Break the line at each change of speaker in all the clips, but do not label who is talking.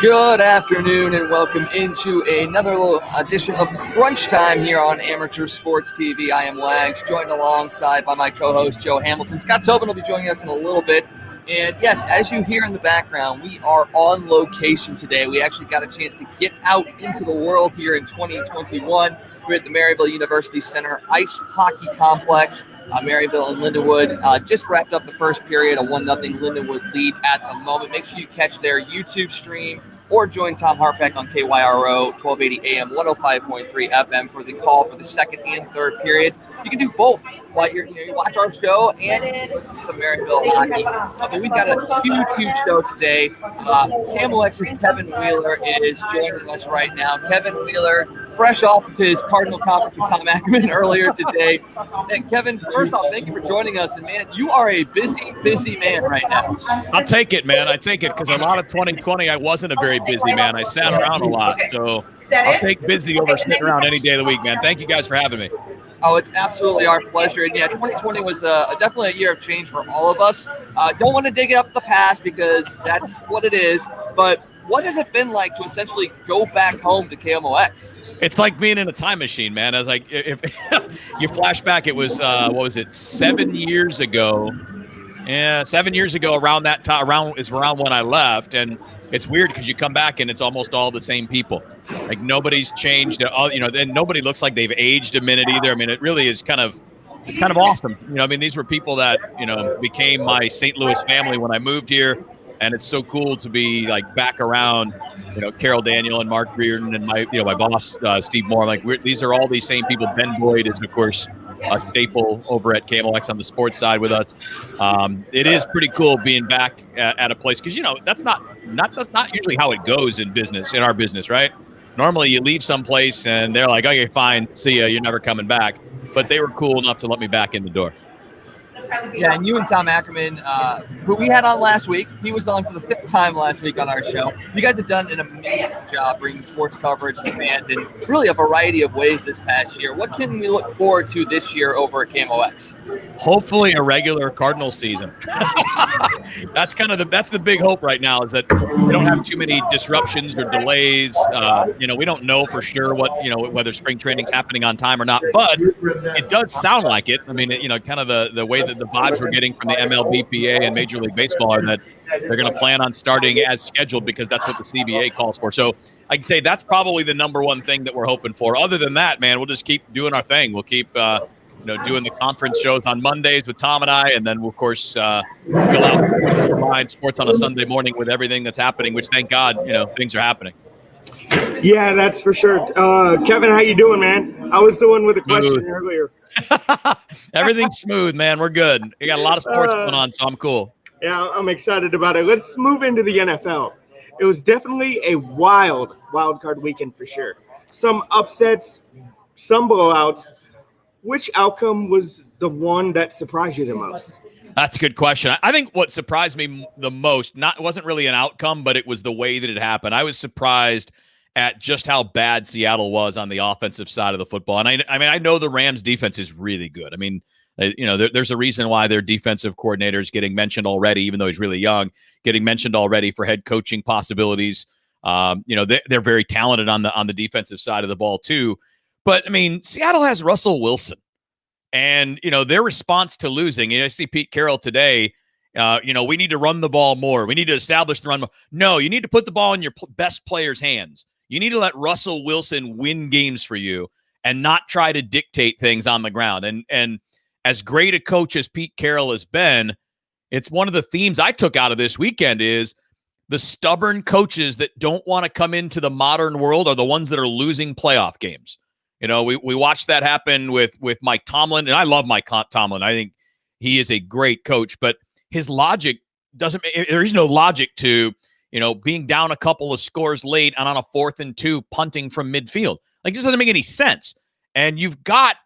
Good afternoon and welcome into another little edition of Crunch Time here on Amateur Sports TV. I am Lags, joined alongside by my co-host Joe Hamilton. Scott Tobin will be joining us in a little bit. And yes, as you hear in the background, we are on location today. We actually got a chance to get out into the world here in 2021. We're at the Maryville University Center Ice Hockey Complex. Maryville and Lindenwood just wrapped up the first period, a 1-0 Lindenwood lead at the moment. Make sure you catch their YouTube stream or join Tom Harpeck on KYRO 1280 AM, 105.3 FM for the call for the second and third periods. You can do both while you watch our show and some Maryville hockey. But we've got a huge show today. KMOX's Kevin Wheeler is joining us right now. Kevin Wheeler, fresh off of his Cardinal conference with Tom Ackerman earlier today. And Kevin, first off, thank you for joining us. And man, you are a busy man right now.
I'll take it, man. I take it because a lot of 2020, I wasn't a very busy man. I sat around a lot. So I'll take busy over sitting around any day of the week, man. Thank you guys for having me.
Oh, it's absolutely our pleasure. And yeah, 2020 was definitely a year of change for all of us. Don't want to dig up the past because that's what it is. But what has it been like to essentially go back home to KMOX?
It's like being in a time machine, man. I was like, if you flash back, it was, 7 years ago? Yeah, 7 years ago around that time, around when I left. And it's weird because you come back and it's almost all the same people. Like nobody's changed, then nobody looks like they've aged a minute either. I mean, it really is kind of awesome. These were people that, became my St. Louis family when I moved here. And it's so cool to be like back around, Carol Daniel and Mark Reardon and my boss, Steve Moore. Like these are all these same people. Ben Boyd is, of course, a staple over at KMOX on the sports side with us. It is pretty cool being back at a place because, that's not usually how it goes in our business, right? Normally you leave someplace and they're like, okay, fine, see ya, you're never coming back. But they were cool enough to let me back in the door.
Yeah, and you and Tom Ackerman, who we had on last week, he was on for the 5th time last week on our show. You guys have done an amazing job bringing sports coverage to fans in really a variety of ways this past year. What can we look forward to this year over at KMOX?
Hopefully a regular Cardinal season. That's the big hope right now is that we don't have too many disruptions or delays. We don't know for sure whether spring training's happening on time or not, but it does sound like it. I mean, kind of the way that the vibes we're getting from the MLBPA and Major League Baseball are that they're going to plan on starting as scheduled because that's what the CBA calls for. So I can say that's probably the number one thing that we're hoping for. Other than that, man, we'll just keep doing our thing. We'll keep, doing the conference shows on Mondays with Tom and I, and then we'll, of course, fill out sports on a Sunday morning with everything that's happening, which thank God, things are happening.
Yeah, that's for sure. Kevin, how you doing, man? I was the one with a question earlier.
Everything's smooth, man. We're good. We got a lot of sports going on, so I'm cool.
Yeah, I'm excited about it. Let's move into the NFL. It was definitely a wild card weekend for sure. Some upsets, some blowouts. Which outcome was the one that surprised you the most?
That's a good question. I think what surprised me the most, wasn't really an outcome, but it was the way that it happened. I was surprised at just how bad Seattle was on the offensive side of the football. And I know the Rams defense is really good. I mean, there's a reason why their defensive coordinator is getting mentioned already, even though he's really young, getting mentioned already for head coaching possibilities. They're very talented on the defensive side of the ball too. But I mean, Seattle has Russell Wilson, and their response to losing. I see Pete Carroll today. We need to run the ball more. We need to establish the run. No, you need to put the ball in your best players' hands. You need to let Russell Wilson win games for you and not try to dictate things on the ground. And as great a coach as Pete Carroll has been, it's one of the themes I took out of this weekend is the stubborn coaches that don't want to come into the modern world are the ones that are losing playoff games. We watched that happen with Mike Tomlin, and I love Mike Tomlin. I think he is a great coach, but his logic there is no logic to, being down a couple of scores late and on a 4th and 2 punting from midfield. Like, this doesn't make any sense. And you've got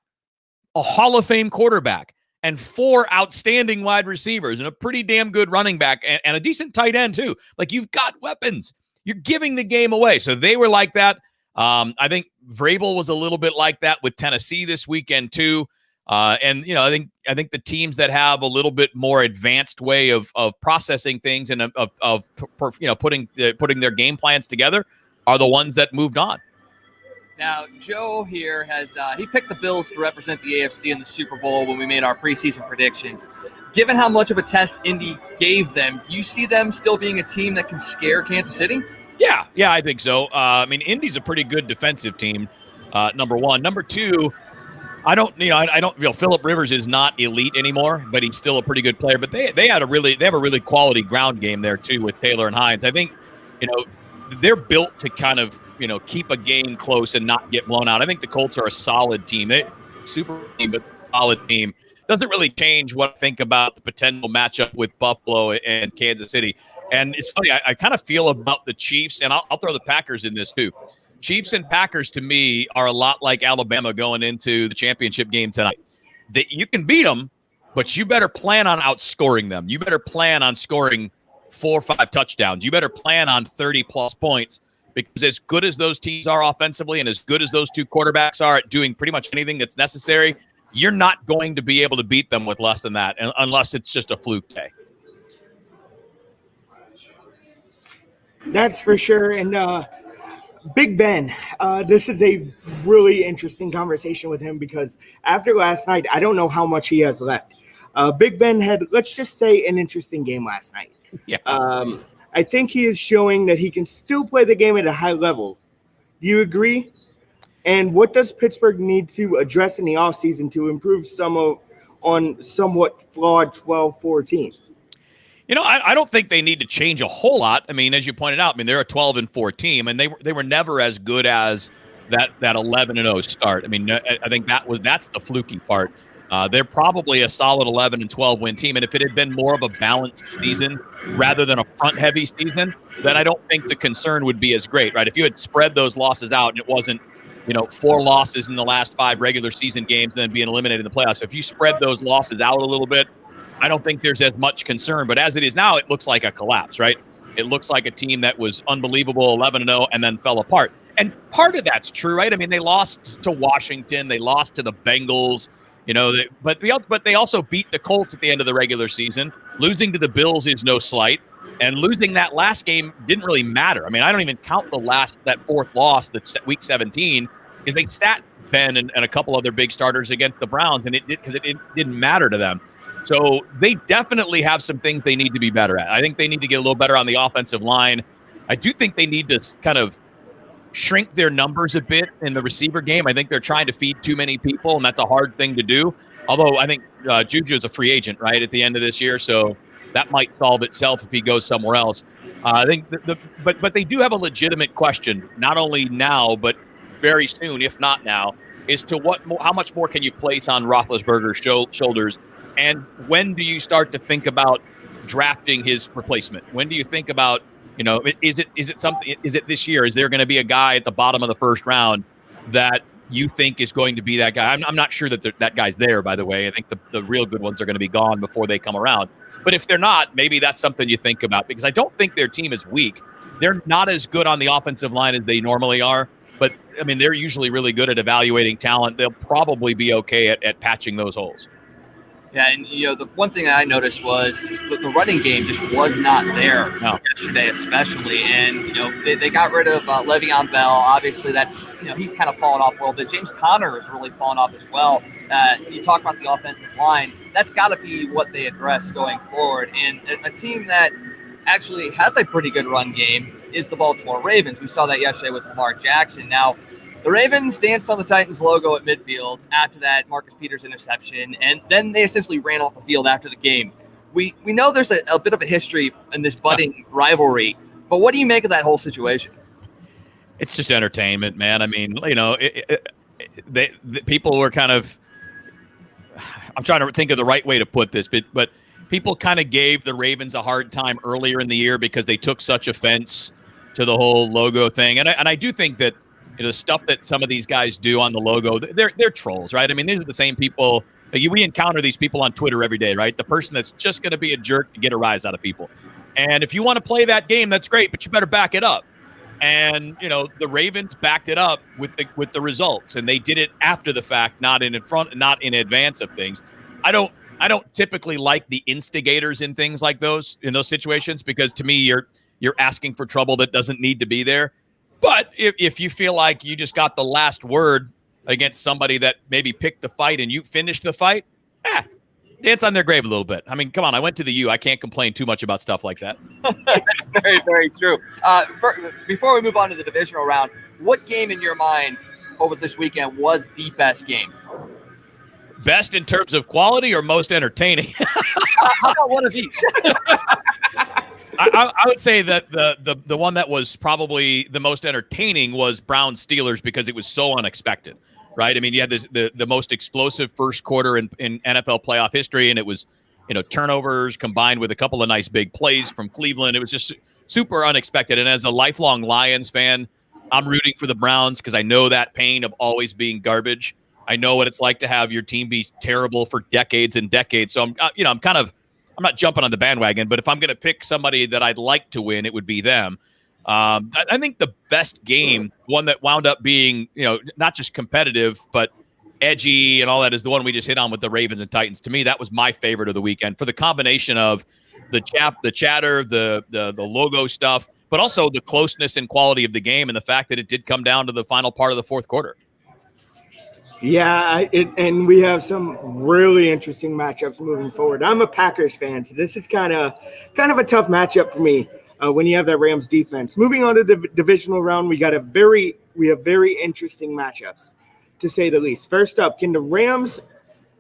a Hall of Fame quarterback and 4 outstanding wide receivers and a pretty damn good running back and a decent tight end too. Like, you've got weapons. You're giving the game away. So they were like that. I think Vrabel was a little bit like that with Tennessee this weekend too. And I think the teams that have a little bit more advanced way of processing things and of putting their game plans together are the ones that moved on.
Now, Joe here has he picked the Bills to represent the AFC in the Super Bowl when we made our preseason predictions. Given how much of a test Indy gave them, do you see them still being a team that can scare Kansas City?
Yeah, I think so. Indy's a pretty good defensive team. Number one, number two. I don't Phillip Rivers is not elite anymore, but he's still a pretty good player. But they have a really quality ground game there too with Taylor and Hines. I think, they're built to kind of, keep a game close and not get blown out. I think the Colts are a solid team. Super team, but solid team. Doesn't really change what I think about the potential matchup with Buffalo and Kansas City. And it's funny, I kind of feel about the Chiefs, and I'll throw the Packers in this too. Chiefs and Packers, to me, are a lot like Alabama going into the championship game tonight. You can beat them, but you better plan on outscoring them. You better plan on scoring 4 or 5 touchdowns. You better plan on 30-plus points, because as good as those teams are offensively and as good as those two quarterbacks are at doing pretty much anything that's necessary, you're not going to be able to beat them with less than that unless it's just a fluke day.
That's for sure. And Big Ben, this is a really interesting conversation with him because after last night, I don't know how much he has left. Big Ben had, let's just say, an interesting game last night.
Yeah.
I think he is showing that he can still play the game at a high level. Do you agree? And what does Pittsburgh need to address in the offseason to improve on somewhat flawed 12-4 team?
I don't think they need to change a whole lot. I mean, as you pointed out, they're a 12-4 team, and they were never as good as that 11-0 start. I mean, I think that's the fluky part. They're probably a solid 11-12 win team, and if it had been more of a balanced season rather than a front-heavy season, then I don't think the concern would be as great, right? If you had spread those losses out and it wasn't 4 losses in the last 5 regular season games, then being eliminated in the playoffs. If you spread those losses out a little bit, I don't think there's as much concern. But as it is now, it looks like a collapse, right? It looks like a team that was unbelievable, 11-0, and then fell apart. And part of that's true, right? I mean, they lost to Washington. They lost to the Bengals, but they also beat the Colts at the end of the regular season. Losing to the Bills is no slight. And losing that last game didn't really matter. I mean, I don't even count that 4th loss, that's week 17, because they sat Ben and a couple other big starters against the Browns, and it didn't matter to them. So they definitely have some things they need to be better at. I think they need to get a little better on the offensive line. I do think they need to kind of shrink their numbers a bit in the receiver game. I think they're trying to feed too many people, and that's a hard thing to do. Although I think Juju is a free agent, right, at the end of this year, so that might solve itself if he goes somewhere else. I think but they do have a legitimate question, not only now but very soon, if not now, is to how much more can you place on Roethlisberger's shoulders, and when do you start to think about drafting his replacement? When do you think about, is it this year? Is there going to be a guy at the bottom of the first round that you think is going to be that guy? I'm not sure that guy's there, by the way. I think the real good ones are going to be gone before they come around. But if they're not, maybe that's something you think about, because I don't think their team is weak. They're not as good on the offensive line as they normally are, but, they're usually really good at evaluating talent. They'll probably be okay at patching those holes.
Yeah, and the one thing that I noticed was the running game just was not there yesterday, especially. And they got rid of Le'Veon Bell. Obviously, that's he's kind of fallen off a little bit. James Conner has really fallen off as well. You talk about the offensive line. That's got to be what they address going forward. And a team that actually has a pretty good run game is the Baltimore Ravens. We saw that yesterday with Lamar Jackson. Now, the Ravens danced on the Titans logo at midfield after that Marcus Peters interception, and then they essentially ran off the field after the game. We know there's a bit of a history in this budding rivalry, but what do you make of that whole situation?
It's just entertainment, man. I mean, the people were kind of – I'm trying to think of the right way to put this, but people kind of gave the Ravens a hard time earlier in the year because they took such offense to the whole logo thing. And I do think that the stuff that some of these guys do on the logo, they're trolls, right? I mean, these are the same people. We encounter these people on Twitter every day, right? The person that's just going to be a jerk to get a rise out of people. And if you want to play that game, that's great, but you better back it up. And, the Ravens backed it up with the results, and they did it after the fact, not in advance of things. I don't typically like the instigators in things like those, in those situations, because to me, you're asking for trouble that doesn't need to be there. But if you feel like you just got the last word against somebody that maybe picked the fight and you finished the fight, dance on their grave a little bit. I mean, come on, I went to the U. I can't complain too much about stuff like that.
That's very, very true. Before we move on to the divisional round, what game in your mind over this weekend was the best game?
Best in terms of quality or most entertaining?
How about one of each?
I would say that the one that was probably the most entertaining was Browns Steelers, because it was so unexpected, right? I mean, you had the most explosive first quarter in NFL playoff history, and it was, turnovers combined with a couple of nice big plays from Cleveland. It was just super unexpected. And as a lifelong Lions fan, I'm rooting for the Browns because I know that pain of always being garbage. I know what it's like to have your team be terrible for decades and decades. So I'm not jumping on the bandwagon, but if I'm going to pick somebody that I'd like to win, it would be them. I think the best game, one that wound up being, not just competitive, but edgy and all that, is the one we just hit on with the Ravens and Titans. To me, that was my favorite of the weekend for the combination of the chatter, the logo stuff, but also the closeness and quality of the game, and the fact that it did come down to the final part of the fourth quarter.
Yeah, and we have some really interesting matchups moving forward. I'm a Packers fan, so this is kind of a tough matchup for me when you have that Rams defense. Moving on to the divisional round, we have very interesting matchups, to say the least. First up, can the Rams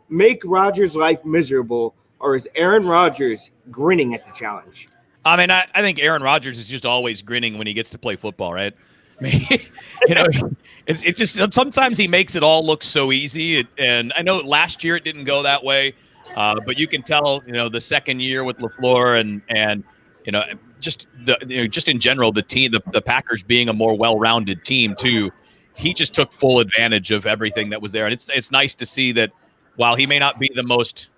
make Rodgers' life miserable, or is Aaron Rodgers grinning at the challenge?
I mean, I think Aaron Rodgers is just always grinning when he gets to play football, right? It's just sometimes he makes it all look so easy. And I know last year it didn't go that way, but you can tell, the second year with LaFleur and just in general, the team, the Packers being a more well-rounded team too. He just took full advantage of everything that was there, and it's nice to see that while he may not be the most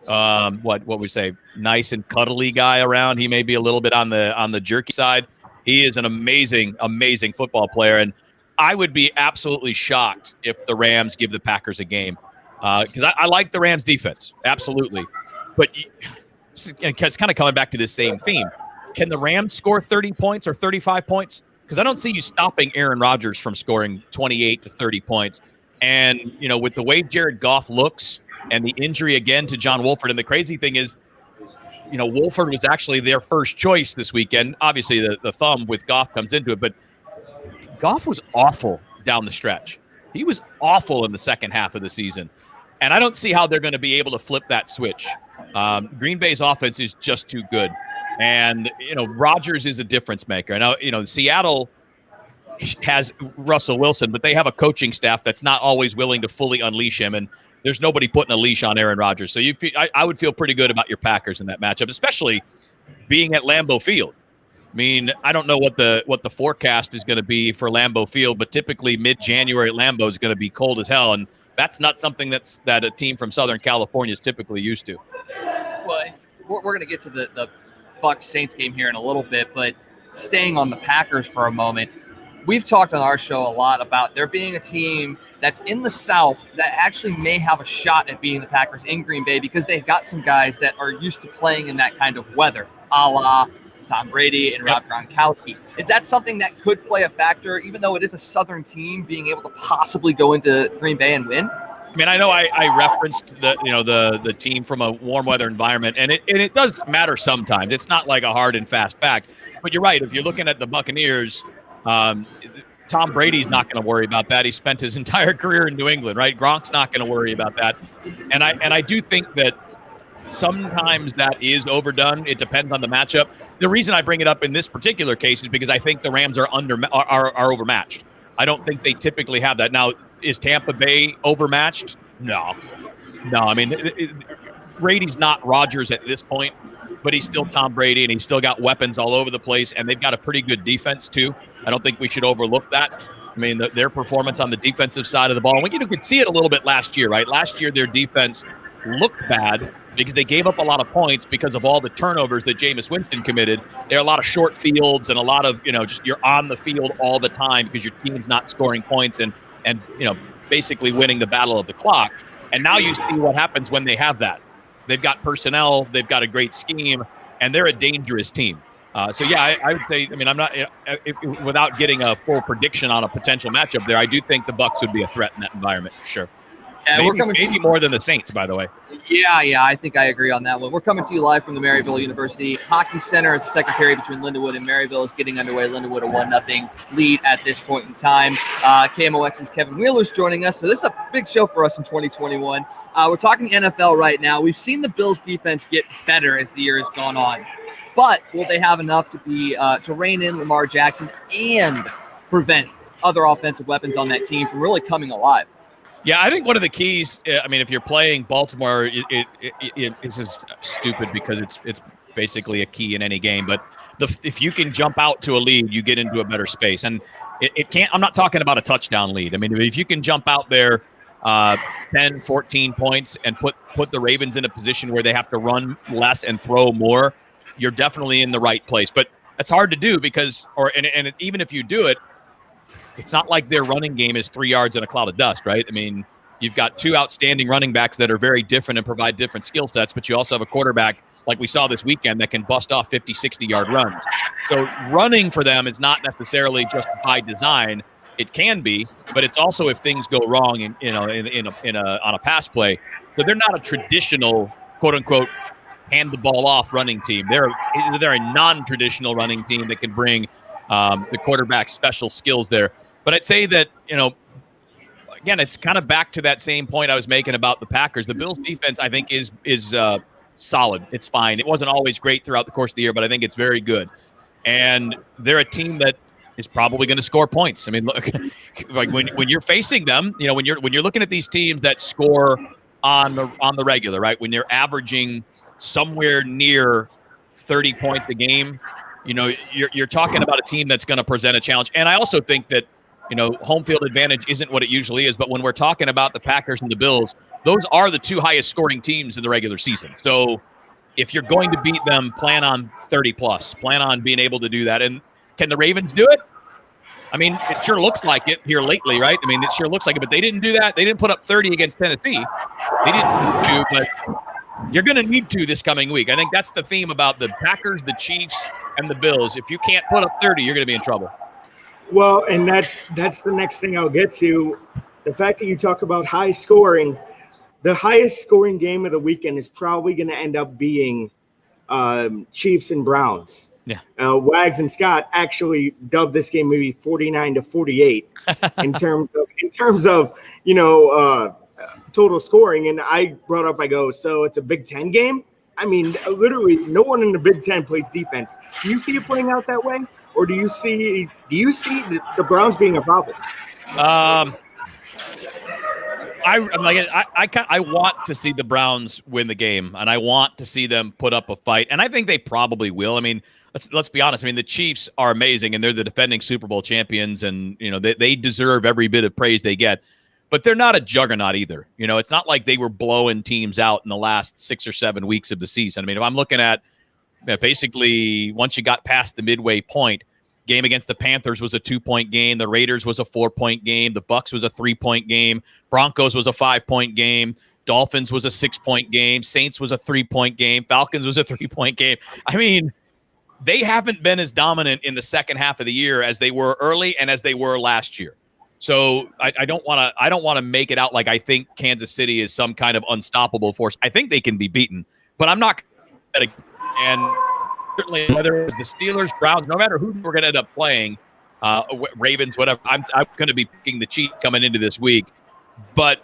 what we say nice and cuddly guy around, he may be a little bit on the jerky side. He is an amazing football player, and I would be absolutely shocked if the Rams give the Packers a game, because I like the Rams defense, absolutely. But it's kind of coming back to this same theme. Can the Rams score 30 points or 35 points? Because I don't see you stopping Aaron Rodgers from scoring 28 to 30 points. And, with the way Jared Goff looks and the injury again to John Wolford, and the crazy thing is, Wolford was actually their first choice this weekend. Obviously, the thumb with Goff comes into it, but Goff was awful down the stretch. He was awful in the second half of the season. And I don't see how they're going to be able to flip that switch. Green Bay's offense is just too good. And, Rodgers is a difference maker. Now, Seattle has Russell Wilson, but they have a coaching staff that's not always willing to fully unleash him. And there's nobody putting a leash on Aaron Rodgers. So I would feel pretty good about your Packers in that matchup, especially being at Lambeau Field. I mean, I don't know what the forecast is going to be for Lambeau Field, but typically mid-January at Lambeau is going to be cold as hell, and that's not something that a team from Southern California is typically used to.
Well, we're going to get to the Bucs-Saints game here in a little bit, but staying on the Packers for a moment, we've talked on our show a lot about there being a team that's in the South that actually may have a shot at beating the Packers in Green Bay because they've got some guys that are used to playing in that kind of weather, a la Tom Brady and Rob Gronkowski. Is that something that could play a factor, even though it is a Southern team, being able to possibly go into Green Bay and win?
I mean, I know I referenced the team from a warm weather environment, and it does matter sometimes. It's not like a hard and fast fact, but you're right. If you're looking at the Buccaneers, Tom Brady's not going to worry about that. He spent his entire career in New England, right? Gronk's not going to worry about that, and I do think that sometimes that is overdone. It depends on the matchup. The reason I bring it up in this particular case is because I think the Rams are overmatched. I don't think they typically have that. Now, is Tampa Bay overmatched? No. I mean, Brady's not Rodgers at this point, but he's still Tom Brady, and he's still got weapons all over the place, and they've got a pretty good defense too. I don't think we should overlook that. I mean, their performance on the defensive side of the ball, you could see it a little bit last year, right? Last year, their defense looked bad, because they gave up a lot of points because of all the turnovers that Jameis Winston committed. There are a lot of short fields and a lot of, just you're on the field all the time because your team's not scoring points and basically winning the battle of the clock. And now you see what happens when they have that. They've got personnel, they've got a great scheme, and they're a dangerous team. I would say, I'm not without getting a full prediction on a potential matchup there. I do think the Bucs would be a threat in that environment for sure. Maybe more than the Saints, by the way.
Yeah, I think I agree on that one. We're coming to you live from the Maryville University Hockey Center. As the second period between Lindenwood and Maryville is getting underway. Lindenwood a 1-0 lead at this point in time. KMOX's Kevin Wheeler's joining us. So this is a big show for us in 2021. We're talking NFL right now. We've seen the Bills' defense get better as the year has gone on. But will they have enough to rein in Lamar Jackson and prevent other offensive weapons on that team from really coming alive?
Yeah, I think one of the keys, if you're playing Baltimore, this is stupid because it's basically a key in any game. But if you can jump out to a lead, you get into a better space. And it can't. I'm not talking about a touchdown lead. If you can jump out there 10, 14 points and put the Ravens in a position where they have to run less and throw more, you're definitely in the right place. But it's hard to do because, even if you do it, it's not like their running game is 3 yards in a cloud of dust, right? You've got two outstanding running backs that are very different and provide different skill sets, but you also have a quarterback like we saw this weekend that can bust off 50, 60-yard runs. So running for them is not necessarily just by design. It can be, but it's also if things go wrong on a pass play. So they're not a traditional quote unquote hand the ball off running team. They're a non-traditional running team that can bring the quarterback's special skills there. But I'd say that, again, it's kind of back to that same point I was making about the Packers. The Bills' defense, I think, is solid. It's fine. It wasn't always great throughout the course of the year, but I think it's very good. And they're a team that is probably going to score points. Look, like when you're facing them, when you're looking at these teams that score on the regular, right? When you're averaging somewhere near 30 points a game, you're talking about a team that's going to present a challenge. And I also think that, home field advantage isn't what it usually is. But when we're talking about the Packers and the Bills, those are the two highest scoring teams in the regular season. So if you're going to beat them, plan on 30 plus, plan on being able to do that. And can the Ravens do it? It sure looks like it here lately, right? It sure looks like it, but they didn't do that. They didn't put up 30 against Tennessee. They didn't need to, but you're going to need to this coming week. I think that's the theme about the Packers, the Chiefs, and the Bills. If you can't put up 30, you're going to be in trouble.
Well, and that's the next thing I'll get to. The fact that you talk about high scoring, the highest scoring game of the weekend is probably going to end up being Chiefs and Browns.
Yeah.
Wags and Scott actually dubbed this game maybe 49-48 in terms of total scoring. And I brought up, so it's a Big Ten game. Literally no one in the Big Ten plays defense. Do you see it playing out that way? Or do you see the Browns being a problem?
I want to see the Browns win the game, and I want to see them put up a fight, and I think they probably will. Let's be honest. The Chiefs are amazing, and they're the defending Super Bowl champions, and they deserve every bit of praise they get. But they're not a juggernaut either. It's not like they were blowing teams out in the last 6 or 7 weeks of the season. If I'm looking at basically once you got past the midway point, game against the Panthers was a 2-point game. The Raiders was a 4-point game. The Bucs was a 3-point game. Broncos was a 5-point game. Dolphins was a 6-point game. Saints was a 3-point game. Falcons was a 3-point game. They haven't been as dominant in the second half of the year as they were early and as they were last year. So I don't want to make it out like I think Kansas City is some kind of unstoppable force. I think they can be beaten, but I'm not. And certainly whether it was the Steelers, Browns, no matter who we're going to end up playing, Ravens, whatever, I'm going to be picking the Chiefs coming into this week. And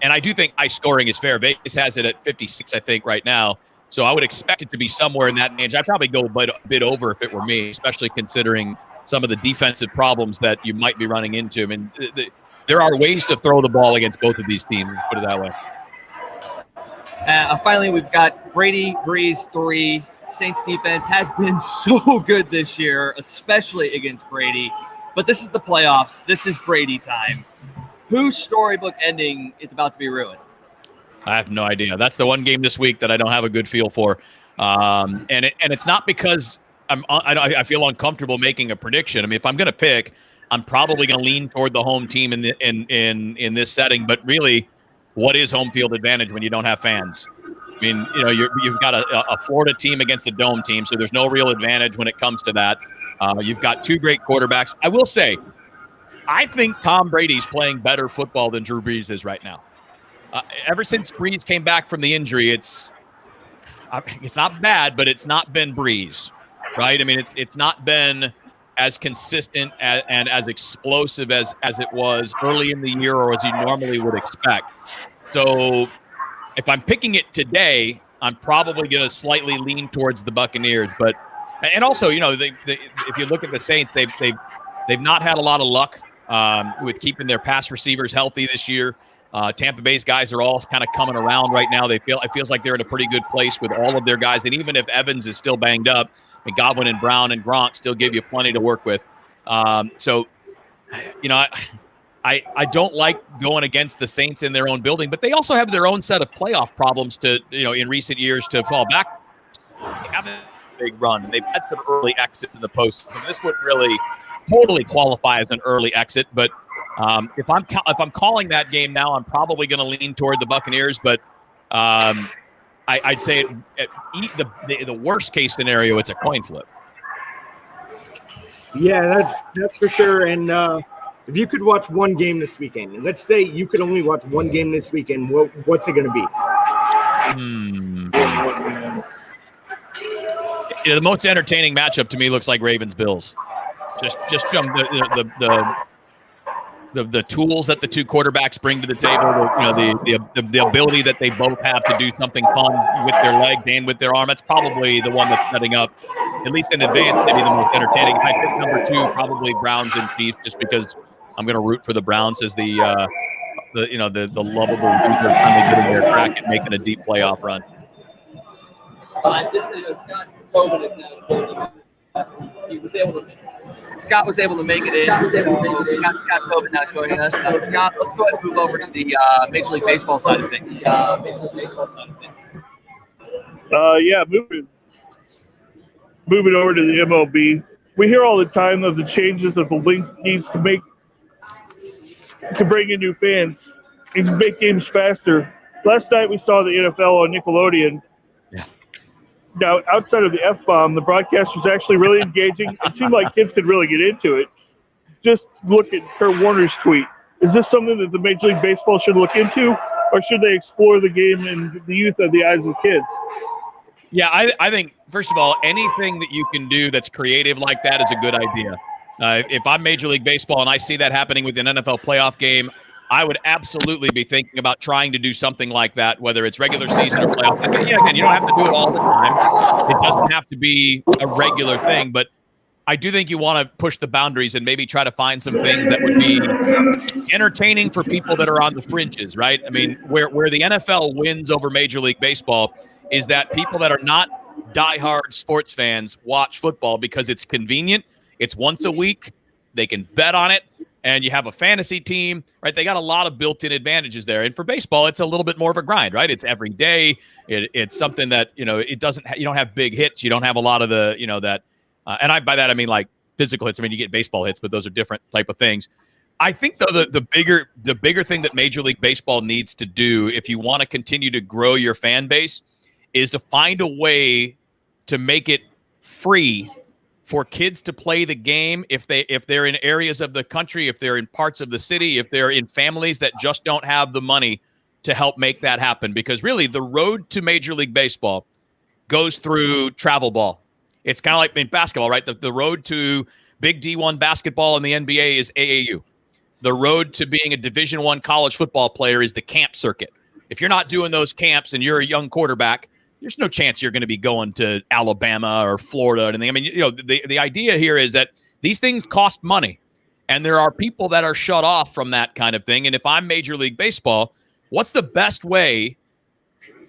I do think high scoring is fair. Vegas has it at 56, I think, right now. So I would expect it to be somewhere in that range. I'd probably go a bit over if it were me, especially considering some of the defensive problems that you might be running into. There are ways to throw the ball against both of these teams, put it that way.
Finally, we've got Brady, Breeze, 3. Saints defense has been so good this year, especially against Brady. But this is the playoffs. This is Brady time. Whose storybook ending is about to be ruined?
I have no idea. That's the one game this week that I don't have a good feel for. And it's not because I feel uncomfortable making a prediction. I mean, if I'm going to pick, I'm probably going to lean toward the home team in this setting. But really, what is home field advantage when you don't have fans? I mean, you've got a Florida team against a Dome team, so there's no real advantage when it comes to that. You've got two great quarterbacks. I will say, I think Tom Brady's playing better football than Drew Brees is right now. Ever since Brees came back from the injury, it's not bad, but it's not been Brees, right? I mean, it's not been as consistent and as explosive as it was early in the year or as you normally would expect. So if I'm picking it today, I'm probably going to slightly lean towards the Buccaneers. And also, if you look at the Saints, they've not had a lot of luck with keeping their pass receivers healthy this year. Tampa Bay's guys are all kind of coming around right now. It feels like they're in a pretty good place with all of their guys. And even if Evans is still banged up, Godwin and Brown and Gronk still give you plenty to work with. I don't like going against the Saints in their own building, but they also have their own set of playoff problems in recent years to fall back. They haven't had a big run. They've had some early exits in the postseason. This would really totally qualify as an early exit, but if I'm calling that game now, I'm probably going to lean toward the Buccaneers. But I'd say the worst case scenario, it's a coin flip.
Yeah, that's for sure. And if you could watch one game this weekend, and let's say you could only watch one game this weekend, what's it going to be?
The most entertaining matchup to me looks like Ravens-Bills. Just the tools that the two quarterbacks bring to the table, the ability that they both have to do something fun with their legs and with their arm. That's probably the one that's setting up, at least in advance, to be the most entertaining. If I pick number two, probably Browns and Chiefs, just because I'm going to root for the Browns as the lovable loser finally getting their crack at making a deep playoff run.
Scott was able to make it in. So we got Scott Tobin now joining us. Scott, let's go ahead and move over to the Major League Baseball side of things.
Moving over to the MLB. We hear all the time of the changes that the league needs to make to bring in new fans and to make games faster. Last night we saw the NFL on Nickelodeon. Now, outside of the F-bomb, the broadcast was actually really engaging. It seemed like kids could really get into it. Just look at Kurt Warner's tweet. Is this something that the Major League Baseball should look into, or should they explore the game and the youth of the eyes of kids?
Yeah, I think, first of all, anything that you can do that's creative like that is a good idea. If I'm Major League Baseball and I see that happening with an NFL playoff game, I would absolutely be thinking about trying to do something like that, whether it's regular season or playoff. Again, you don't have to do it all the time. It doesn't have to be a regular thing, but I do think you want to push the boundaries and maybe try to find some things that would be entertaining for people that are on the fringes, right? I mean, where the NFL wins over Major League Baseball is that people that are not diehard sports fans watch football because it's convenient. It's once a week. They can bet on it. And you have a fantasy team, right? They got a lot of built-in advantages there. And for baseball, it's a little bit more of a grind, right? It's every day. It's something that, it doesn't, you don't have big hits. You don't have a lot of the, and by that, I mean like physical hits. I mean, you get baseball hits, but those are different type of things. I think though, the bigger thing that Major League Baseball needs to do, if you want to continue to grow your fan base, is to find a way to make it free for kids to play the game if they're in areas of the country, if they're in parts of the city, if they're in families that just don't have the money to help make that happen. Because really, the road to Major League Baseball goes through travel ball. It's kind of like in basketball, right? The road to big D1 basketball in the NBA is AAU. The road to being a Division I college football player is the camp circuit. If you're not doing those camps and you're a young quarterback, there's no chance you're going to be going to Alabama or Florida or anything. I mean, the idea here is that these things cost money, and there are people that are shut off from that kind of thing. And if I'm Major League Baseball, what's the best way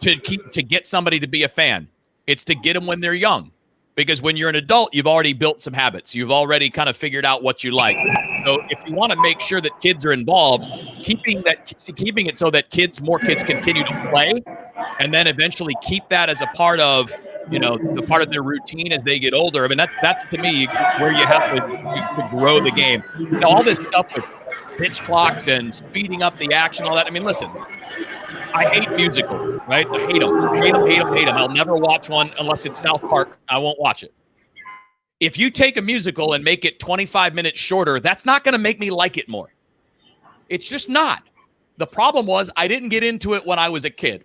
to get somebody to be a fan? It's to get them when they're young, because when you're an adult, you've already built some habits. You've already kind of figured out what you like. So if you want to make sure that kids are involved, keeping it so that more kids continue to play, and then eventually keep that as a part of, the part of their routine as they get older. I mean, that's to me where you have to grow the game. All this stuff with pitch clocks and speeding up the action, all that. I mean, listen, I hate musicals, right? I hate them. I'll never watch one unless it's South Park. I won't watch it. If you take a musical and make it 25 minutes shorter, that's not going to make me like it more. It's just not. The problem was I didn't get into it when I was a kid.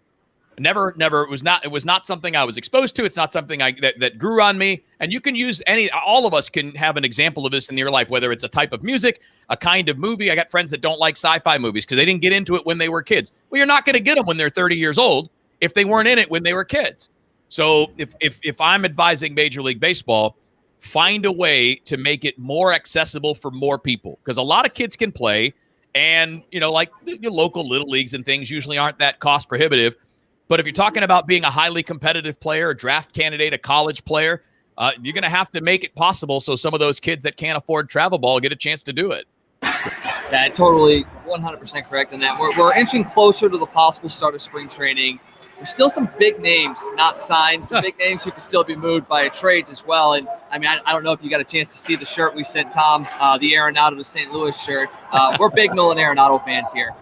Never. It was not something I was exposed to. It's not something that grew on me. And you can use all of us can have an example of this in your life, whether it's a type of music, a kind of movie. I got friends that don't like sci-fi movies because they didn't get into it when they were kids. Well, you're not going to get them when they're 30 years old if they weren't in it when they were kids. So if I'm advising Major League Baseball, find a way to make it more accessible for more people, because a lot of kids can play, and like your local little leagues and things usually aren't that cost prohibitive. But if you're talking about being a highly competitive player, a draft candidate, a college player, you're going to have to make it possible so some of those kids that can't afford travel ball get a chance to do it.
Yeah, totally 100% correct in that. We're inching closer to the possible start of spring training. There's still some big names not signed, some big names who can still be moved via trades as well. And I mean, I don't know if you got a chance to see the shirt we sent Tom, the Arenado to St. Louis shirt. We're big Nolan Arenado fans here.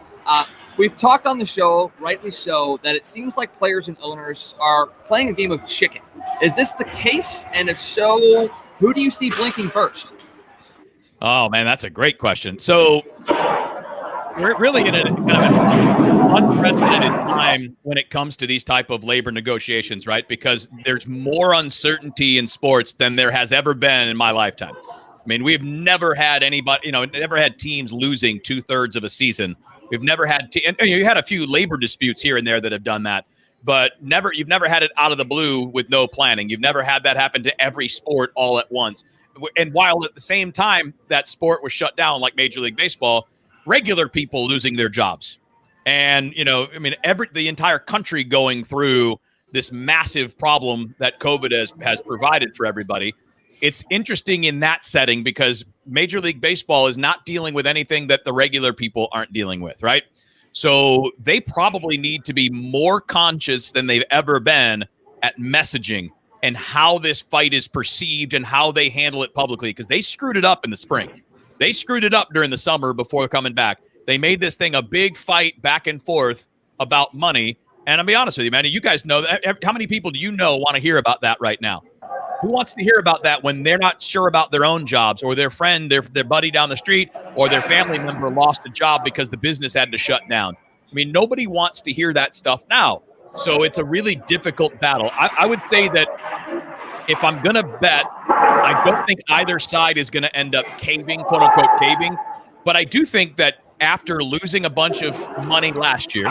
We've talked on the show, rightly so, that it seems like players and owners are playing a game of chicken. Is this the case? And if so, who do you see blinking first?
Oh, man, that's a great question. So we're really in a kind of an unprecedented time when it comes to these type of labor negotiations, right? Because there's more uncertainty in sports than there has ever been in my lifetime. I mean, we've never had anybody, never had teams losing 2/3 of a season. We've never had, you had a few labor disputes here and there that have done that, but you've never had it out of the blue with no planning. You've never had that happen to every sport all at once. And while at the same time that sport was shut down, like Major League Baseball, regular people losing their jobs. And, the entire country going through this massive problem that COVID has provided for everybody. It's interesting in that setting because Major League Baseball is not dealing with anything that the regular people aren't dealing with, right? So they probably need to be more conscious than they've ever been at messaging and how this fight is perceived and how they handle it publicly, because they screwed it up in the spring. They screwed it up during the summer before coming back. They made this thing a big fight back and forth about money. And I'll be honest with you, man, you guys know that. How many people do you know want to hear about that right now? Who wants to hear about that when they're not sure about their own jobs, or their friend, their buddy down the street, or their family member lost a job because the business had to shut down? I mean, nobody wants to hear that stuff now. So it's a really difficult battle. I would say that if I'm going to bet, I don't think either side is going to end up caving, quote unquote caving. But I do think that after losing a bunch of money last year,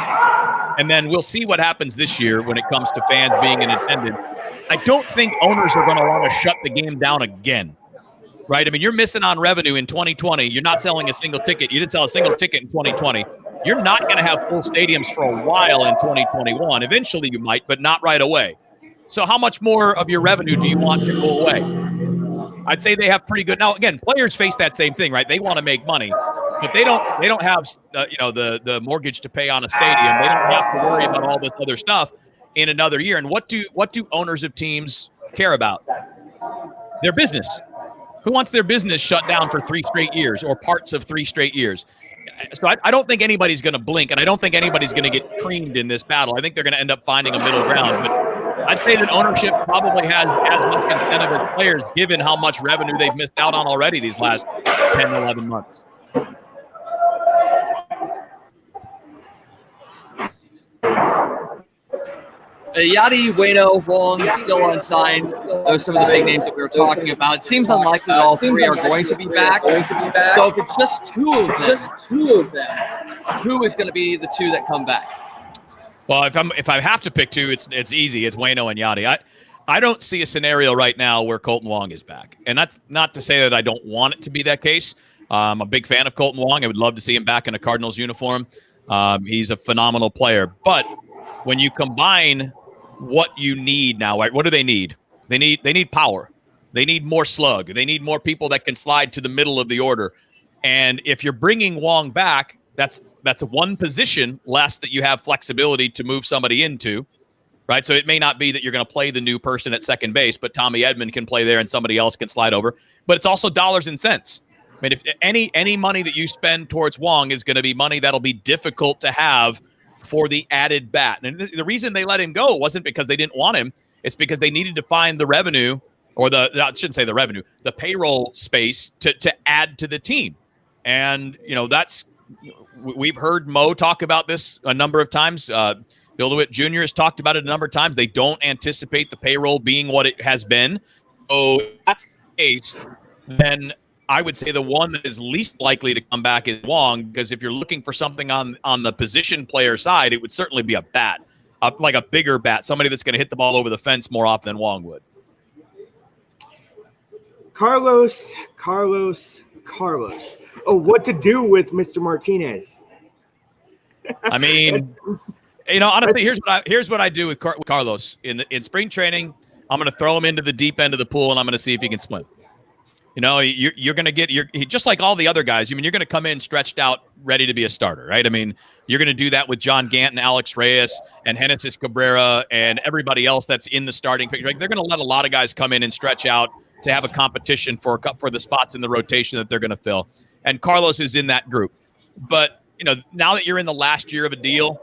and then we'll see what happens this year when it comes to fans being in attendance, I don't think owners are going to want to shut the game down again, right? I mean, you're missing on revenue in 2020. You're not selling a single ticket. You didn't sell a single ticket in 2020. You're not going to have full stadiums for a while in 2021. Eventually you might, but not right away. So how much more of your revenue do you want to go away? I'd say they have pretty good. Now, again, players face that same thing, right? They want to make money, but they don't have, the mortgage to pay on a stadium. They don't have to worry about all this other stuff in another year. And what do owners of teams care about? Their business. Who wants their business shut down for 3 straight years or parts of 3 straight years? So I don't think anybody's going to blink, and I don't think anybody's going to get creamed in this battle. I think they're going to end up finding a middle ground. But I'd say that ownership probably has as much incentive as players, given how much revenue they've missed out on already these last 10, 11 months.
Yadi, Ueno, Wong, still unsigned. Those are some of the big names that we were talking about. It seems unlikely that all three are going to be back. So if it's just two of them, who is going to be the two that come back?
Well, if I have to pick two, it's easy. It's Ueno and Yadi. I don't see a scenario right now where Colton Wong is back, and that's not to say that I don't want it to be that case. I'm a big fan of Colton Wong. I would love to see him back in a Cardinals uniform. He's a phenomenal player, but when you combine what you need now, right? What do they need? They need power. They need more slug. They need more people that can slide to the middle of the order. And if you're bringing Wong back, that's one position less that you have flexibility to move somebody into, right? So it may not be that you're going to play the new person at second base, but Tommy Edman can play there and somebody else can slide over. But it's also dollars and cents. I mean, if any money that you spend towards Wong is going to be money that'll be difficult to have for the added bat. And the reason they let him go wasn't because they didn't want him. It's because they needed to find the revenue, or I shouldn't say the revenue, the payroll space to add to the team. And, we've heard Mo talk about this a number of times. Bill DeWitt Jr. has talked about it a number of times. They don't anticipate the payroll being what it has been. So if that's the case, then I would say the one that is least likely to come back is Wong, because if you're looking for something on the position player side, it would certainly be a bat, like a bigger bat, somebody that's going to hit the ball over the fence more often than Wong would.
Carlos. Oh, what to do with Mr. Martinez?
I mean, honestly, here's what I do with Carlos in spring training. I'm going to throw him into the deep end of the pool, and I'm going to see if he can swim. You're going to get just like all the other guys. You're going to come in stretched out, ready to be a starter, right? I mean, you're going to do that with John Gant and Alex Reyes and Genesis Cabrera and everybody else that's in the starting picture. Like, they're going to let a lot of guys come in and stretch out to have a competition for the spots in the rotation that they're going to fill. And Carlos is in that group. But, now that you're in the last year of a deal,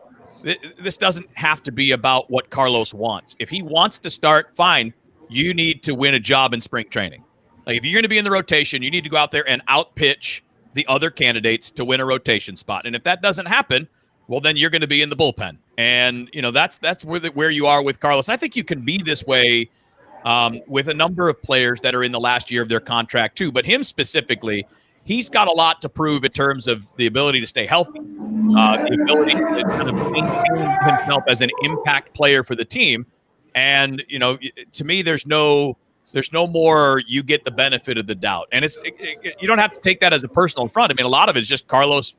this doesn't have to be about what Carlos wants. If he wants to start, fine. You need to win a job in spring training. Like, if you're going to be in the rotation, you need to go out there and outpitch the other candidates to win a rotation spot. And if that doesn't happen, well, then you're going to be in the bullpen. And, that's where you are with Carlos. I think you can be this way with a number of players that are in the last year of their contract too. But him specifically, he's got a lot to prove in terms of the ability to stay healthy, the ability to kind of maintain himself as an impact player for the team. And, to me, there's no more you get the benefit of the doubt. And you don't have to take that as a personal affront. I mean, a lot of it is just Carlos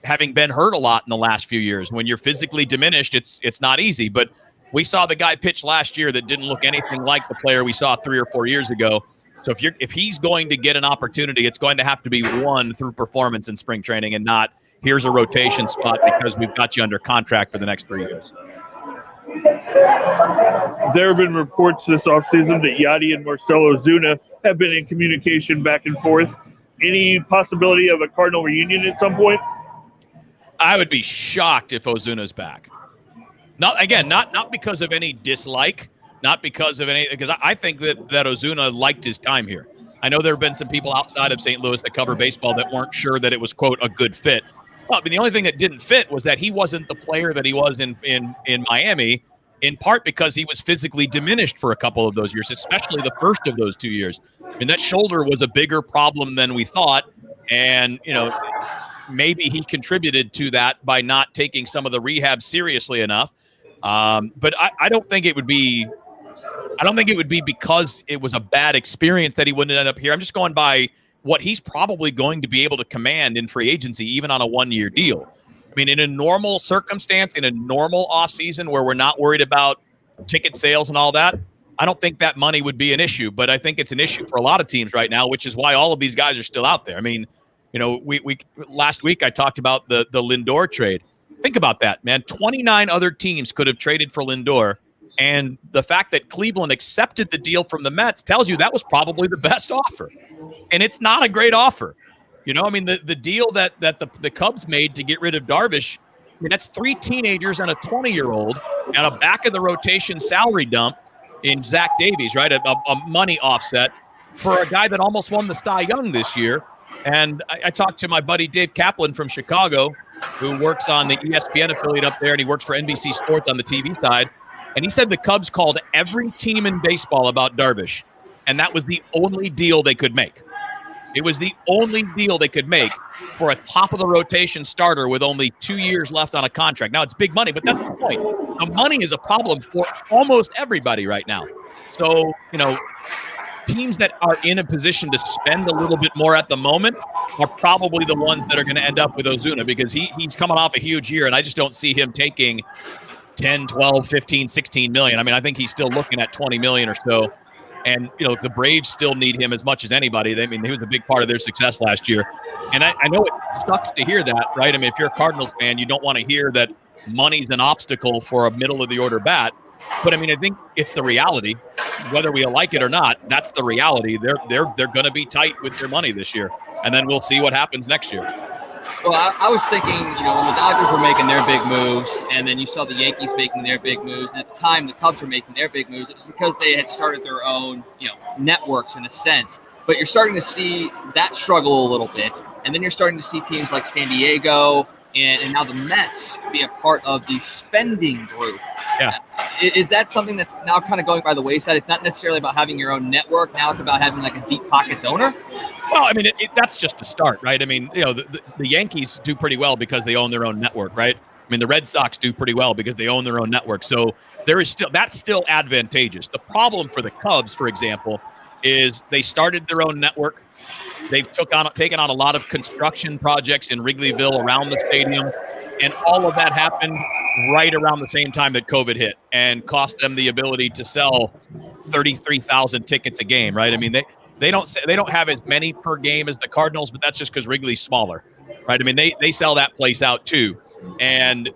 having been hurt a lot in the last few years. When you're physically diminished, it's not easy. But we saw the guy pitch last year that didn't look anything like the player we saw 3 or 4 years ago. So if he's going to get an opportunity, it's going to have to be won through performance in spring training, and not here's a rotation spot because we've got you under contract for the next 3 years.
There have been reports this offseason that Yadi and Marcelo Zuna have been in communication back and forth. Any possibility of a Cardinal reunion at some point?
I would be shocked if Ozuna's back. Not because of any dislike, not because of any, because I think that Ozuna liked his time here. I know there have been some people outside of St. Louis that cover baseball that weren't sure that it was, quote, a good fit. Well, I mean, the only thing that didn't fit was that he wasn't the player that he was in Miami, in part because he was physically diminished for a couple of those years, especially the first of those 2 years. I mean, that shoulder was a bigger problem than we thought. And, maybe he contributed to that by not taking some of the rehab seriously enough. But I don't think it would be because it was a bad experience that he wouldn't end up here. I'm just going by what he's probably going to be able to command in free agency, even on a 1-year deal. I mean, in a normal circumstance, in a normal offseason where we're not worried about ticket sales and all that, I don't think that money would be an issue. But I think it's an issue for a lot of teams right now, which is why all of these guys are still out there. I mean, we last week I talked about the Lindor trade. Think about that, man. 29 other teams could have traded for Lindor. And the fact that Cleveland accepted the deal from the Mets tells you that was probably the best offer. And it's not a great offer. I mean, the deal that the Cubs made to get rid of Darvish, I mean, that's 3 teenagers and a 20-year-old and a back-of-the-rotation salary dump in Zach Davies, right? A money offset for a guy that almost won the Cy Young this year. And I talked to my buddy Dave Kaplan from Chicago, who works on the ESPN affiliate up there, and he works for NBC Sports on the TV side. And he said the Cubs called every team in baseball about Darvish, and that was the only deal they could make. It was the only deal they could make for a top-of-the-rotation starter with only 2 years left on a contract. Now, it's big money, but that's the point. The money is a problem for almost everybody right now. So, teams that are in a position to spend a little bit more at the moment are probably the ones that are going to end up with Ozuna, because he's coming off a huge year, and I just don't see him taking 10, 12, 15, 16 million. I mean, I think he's still looking at 20 million or so. And, the Braves still need him as much as anybody. He was a big part of their success last year. And I know it sucks to hear that, right? I mean, if you're a Cardinals fan, you don't want to hear that money's an obstacle for a middle-of-the-order bat. But, I think it's the reality. Whether we like it or not, that's the reality. They're going to be tight with their money this year. And then we'll see what happens next year.
Well, I was thinking, when the Dodgers were making their big moves, and then you saw the Yankees making their big moves, and at the time the Cubs were making their big moves, it was because they had started their own, networks in a sense. But you're starting to see that struggle a little bit, and then you're starting to see teams like San Diego and now the Mets be a part of the spending group.
Yeah.
Is that something that's now kind of going by the wayside? It's not necessarily about having your own network. Now it's about having like a deep pockets owner.
Well, that's just a start, right? The Yankees do pretty well because they own their own network, right? The Red Sox do pretty well because they own their own network. So that's still advantageous. The problem for the Cubs, for example, is they started their own network. They've taken on a lot of construction projects in Wrigleyville around the stadium, and all of that happened right around the same time that COVID hit and cost them the ability to sell 33,000 tickets a game, right? They don't have as many per game as the Cardinals, but that's just because Wrigley's smaller, right? They sell that place out too, and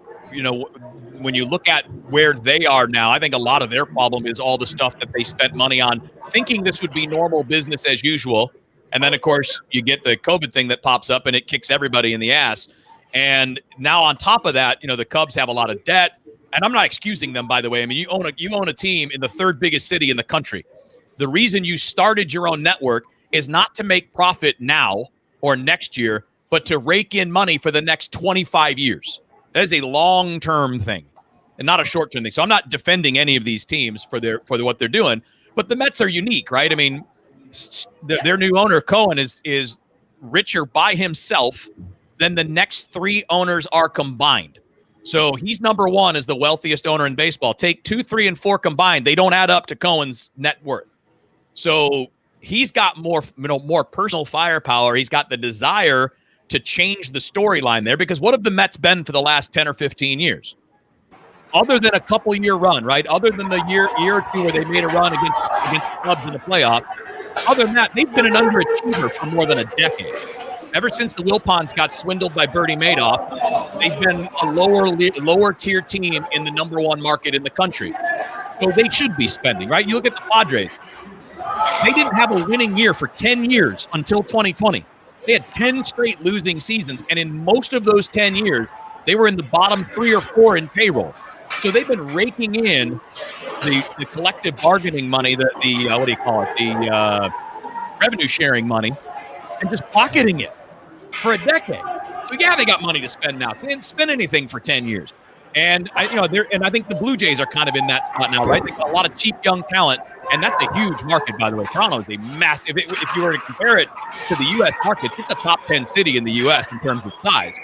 when you look at where they are now, I think a lot of their problem is all the stuff that they spent money on, thinking this would be normal business as usual. And then, of course, you get the COVID thing that pops up and it kicks everybody in the ass. And now on top of that, the Cubs have a lot of debt. And I'm not excusing them, by the way. You own a team in the third biggest city in the country. The reason you started your own network is not to make profit now or next year, but to rake in money for the next 25 years. That is a long-term thing and not a short-term thing. So I'm not defending any of these teams for what they're doing, but the Mets are unique, right? Their new owner, Cohen, is richer by himself than the next three owners are combined. So he's number one as the wealthiest owner in baseball. Take 2, 3, and 4 combined. They don't add up to Cohen's net worth. So he's got more personal firepower. He's got the desire to change the storyline there, because what have the Mets been for the last 10 or 15 years? Other than a couple-year run, right? Other than the year or two where they made a run against the Cubs in the playoff. Other than that, they've been an underachiever for more than a decade. Ever since the Wilpons got swindled by Bernie Madoff, they've been a lower-tier team in the number one market in the country. So they should be spending, right? You look at the Padres. They didn't have a winning year for 10 years until 2020. They had 10 straight losing seasons, and in most of those 10 years, they were in the bottom 3 or 4 in payroll. So they've been raking in the collective bargaining money, the revenue sharing money, and just pocketing it for a decade. So yeah, they got money to spend now. They didn't spend anything for 10 years. And I think the Blue Jays are kind of in that spot now, right? They got a lot of cheap young talent, and that's a huge market, by the way. Toronto is a massive. If you were to compare it to the U.S. market, it's a top 10 city in the U.S. in terms of size.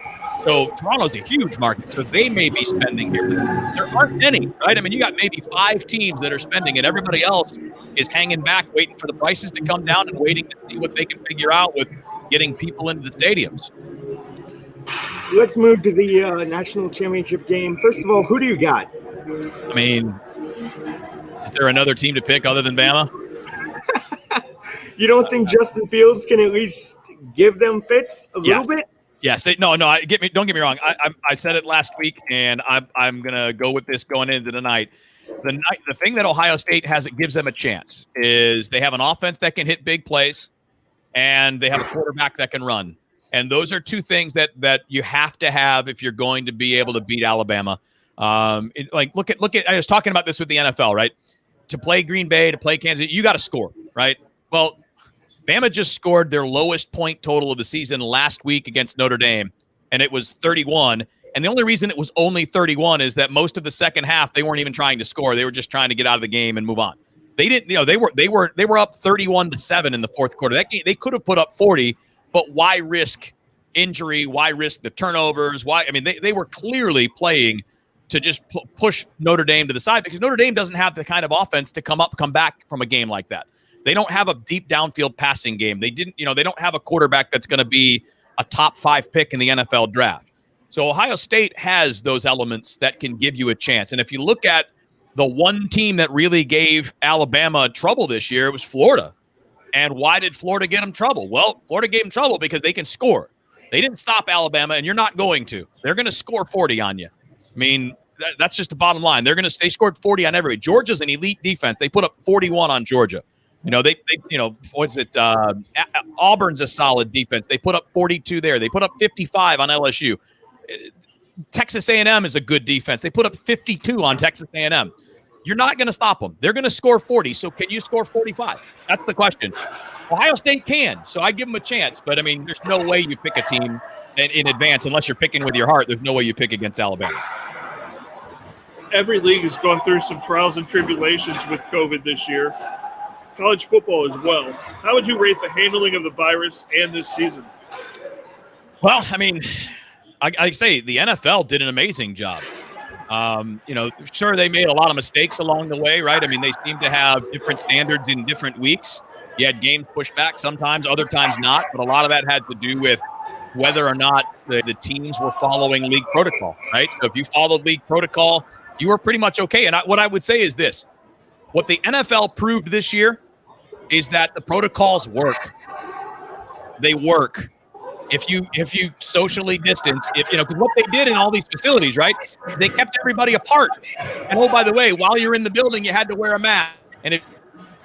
So Toronto's a huge market, so they may be spending here. There aren't any, right? You got maybe 5 teams that are spending, and everybody else is hanging back, waiting for the prices to come down and waiting to see what they can figure out with getting people into the stadiums.
Let's move to the national championship game. First of all, who do you got?
Is there another team to pick other than Bama?
You don't think Justin Fields can at least give them fits a little bit?
Yes. Don't get me wrong. I said it last week, and I'm gonna go with this going into tonight. The thing that Ohio State has that gives them a chance is they have an offense that can hit big plays, and they have a quarterback that can run. And those are 2 things that you have to have if you're going to be able to beat Alabama. Look at. I was talking about this with the NFL, right? To play Green Bay, to play Kansas, you got to score, right? Well, Bama just scored their lowest point total of the season last week against Notre Dame, and it was 31. And the only reason it was only 31 is that most of the second half they weren't even trying to score; they were just trying to get out of the game and move on. They didn't, they were up 31-7 in the fourth quarter. That game, they could have put up 40, but why risk injury? Why risk the turnovers? They were clearly playing to just push Notre Dame to the side, because Notre Dame doesn't have the kind of offense to come back from a game like that. They don't have a deep downfield passing game. They don't have a quarterback that's going to be a top 5 pick in the NFL draft. So Ohio State has those elements that can give you a chance. And if you look at The one team that really gave Alabama trouble this year was Florida. And why did Florida get them trouble? Well, Florida gave them trouble because they can score. They didn't stop Alabama, and you're not going to. They're going to score 40 on you. I mean, that's just the bottom line. They scored 40 on everybody. Georgia's an elite defense. They put up 41 on Georgia. Auburn's a solid defense. They put up 42 there. They put up 55 on LSU. Texas A&M is a good defense. They put up 52 on Texas A&M. You're not going to stop them. They're going to score 40. So can you score 45? That's the question. Ohio State can, so I give them a chance. But, I mean, there's no way you pick a team in advance unless you're picking with your heart. There's no way you pick against Alabama.
Every league has gone through some trials and tribulations with COVID this year. College football as well. How would you rate the handling of the virus and this season?
Well, I mean, I say the NFL did an amazing job. Sure, they made a lot of mistakes along the way, right? I mean, they seem to have different standards in different weeks. You had games pushed back sometimes, other times not, but a lot of that had to do with whether or not the teams were following league protocol, right? So if you followed league protocol, you were pretty much okay. And what I would say is this. What the NFL proved this year is that the protocols work. They work. If you socially distance, because what they did in all these facilities, right? They kept everybody apart. And oh, by the way, while you're in the building, you had to wear a mask. And if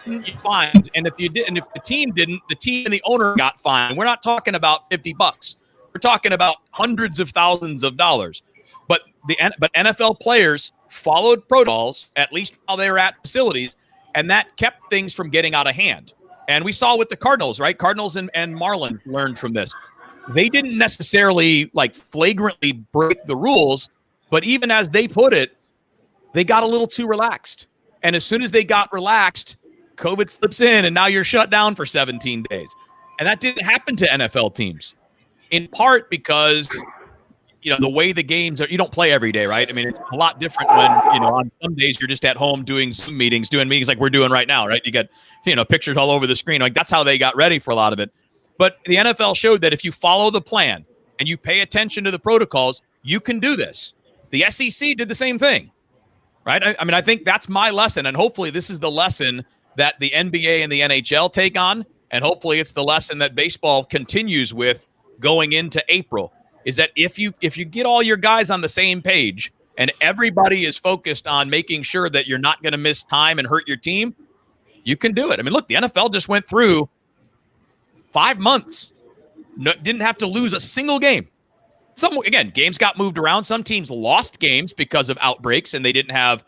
you fined, and if you did, and if the team didn't, the team and the owner got fined. We're not talking about $50. We're talking about hundreds of thousands of dollars. But NFL players followed protocols, at least while they were at facilities, and that kept things from getting out of hand. And we saw with the Cardinals, right? Cardinals and Marlins learned from this. They didn't necessarily flagrantly break the rules, but even as they put it, they got a little too relaxed. And as soon as they got relaxed, COVID slips in, and now you're shut down for 17 days. And that didn't happen to NFL teams, in part because the way the games are, you don't play every day, right? I mean, it's a lot different when, on some days you're just at home doing Zoom meetings, doing meetings like we're doing right now, right? You got, pictures all over the screen. That's how they got ready for a lot of it. But the NFL showed that if you follow the plan and you pay attention to the protocols, you can do this. The SEC did the same thing, right? I think that's my lesson. And hopefully this is the lesson that the NBA and the NHL take on. And hopefully it's the lesson that baseball continues with going into April. Is that if you get all your guys on the same page and everybody is focused on making sure that you're not going to miss time and hurt your team, you can do it. I mean, look, the NFL just went through 5 months, didn't have to lose a single game. Games got moved around. Some teams lost games because of outbreaks, and they didn't have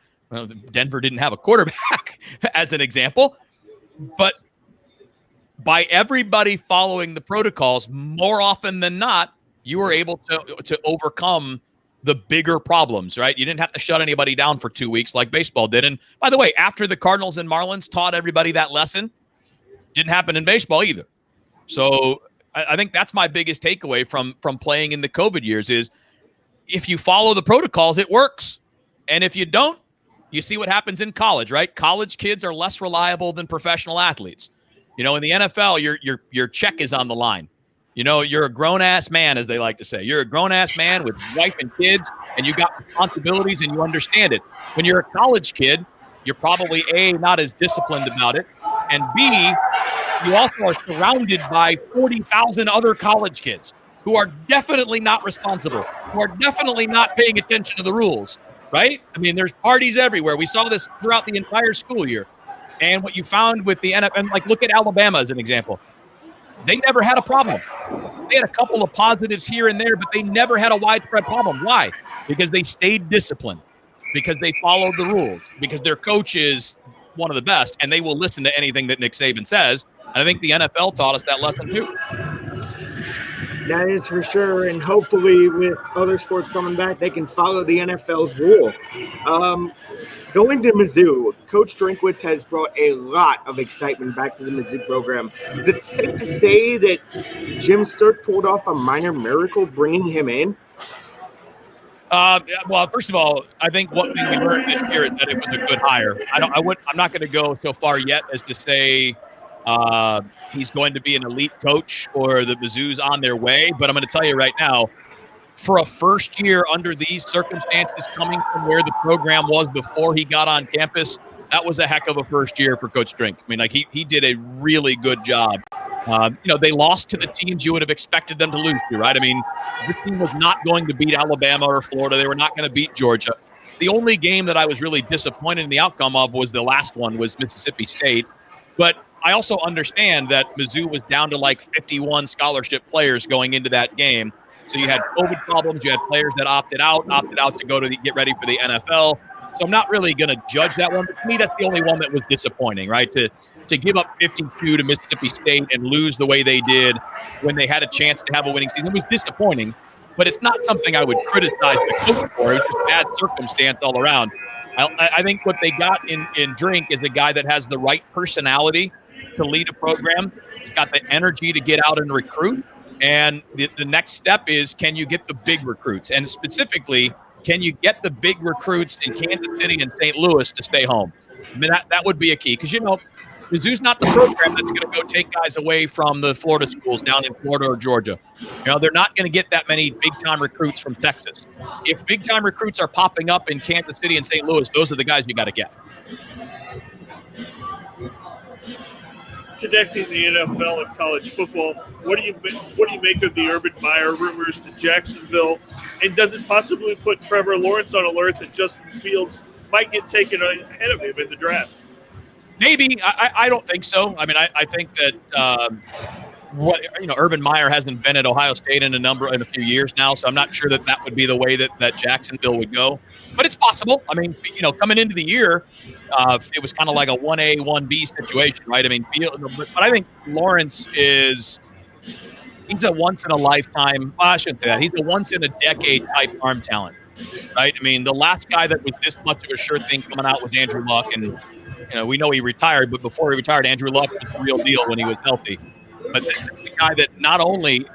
Denver didn't have a quarterback, as an example. But by everybody following the protocols, more often than not, you were able to overcome the bigger problems, right? You didn't have to shut anybody down for 2 weeks like baseball did. And by the way, after the Cardinals and Marlins taught everybody that lesson, didn't happen in baseball either. So I think that's my biggest takeaway from playing in the COVID years is if you follow the protocols, it works. And if you don't, you see what happens in college, right? College kids are less reliable than professional athletes. In the NFL, your check is on the line. You're a grown-ass man, as they like to say. You're a grown-ass man with wife and kids, and you got responsibilities, and you understand it. When you're a college kid, you're probably, A, not as disciplined about it, and B, you also are surrounded by 40,000 other college kids who are definitely not responsible, who are definitely not paying attention to the rules, right? I mean, there's parties everywhere. We saw this throughout the entire school year. And what you found with the NFL, look at Alabama as an example. They never had a problem. They had a couple of positives here and there, but they never had a widespread problem. Why? Because they stayed disciplined, because they followed the rules, because their coach is one of the best, and they will listen to anything that Nick Saban says. And I think the NFL taught us that lesson too.
That is for sure, and hopefully with other sports coming back, they can follow the NFL's rule. Going to Mizzou, Coach Drinkwitz has brought a lot of excitement back to the Mizzou program. Is it safe to say that Jim Sturt pulled off a minor miracle bringing him in?
Well, first of all, I think what we learned this year is that it was a good hire. I'm not going to go so far yet as to say he's going to be an elite coach or the Mizzou's on their way, but I'm going to tell you right now, for a first year under these circumstances, coming from where the program was before he got on campus, that was a heck of a first year for Coach Drink. I mean, like he did a really good job. They lost to the teams you would have expected them to lose to, right? I mean, this team was not going to beat Alabama or Florida. They were not going to beat Georgia. The only game that I was really disappointed in the outcome of was the last one, was Mississippi State. But I also understand that Mizzou was down to like 51 scholarship players going into that game. So you had COVID problems. You had players that opted out to go to get ready for the NFL. So I'm not really going to judge that one. But to me, that's the only one that was disappointing, right? To give up 52 to Mississippi State and lose the way they did when they had a chance to have a winning season was disappointing. But it's not something I would criticize the coach for. It was just bad circumstance all around. I think what they got in Drink is a guy that has the right personality to lead a program. He's got the energy to get out and recruit. And the next step is, can you get the big recruits? And specifically, can you get the big recruits in Kansas City and St. Louis to stay home? I mean, that would be a key. Because, Mizzou's not the program that's going to go take guys away from the Florida schools down in Florida or Georgia. They're not going to get that many big-time recruits from Texas. If big-time recruits are popping up in Kansas City and St. Louis, those are the guys you got to get.
Connecting the NFL and college football, what do you make of the Urban Meyer rumors to Jacksonville? And does it possibly put Trevor Lawrence on alert that Justin Fields might get taken ahead of him in the draft?
Maybe. I don't think so. I mean, I think that Urban Meyer hasn't been at Ohio State in a few years now, so I'm not sure that would be the way that Jacksonville would go. But it's possible. I mean, coming into the year, it was kind of like a 1A, 1B situation, right? I mean, but I think Lawrence he's a once in a lifetime. Well, I shouldn't say that. He's a once in a decade type arm talent, right? I mean, the last guy that was this much of a sure thing coming out was Andrew Luck, and we know he retired, but before he retired, Andrew Luck was the real deal when he was healthy. But the guy that not only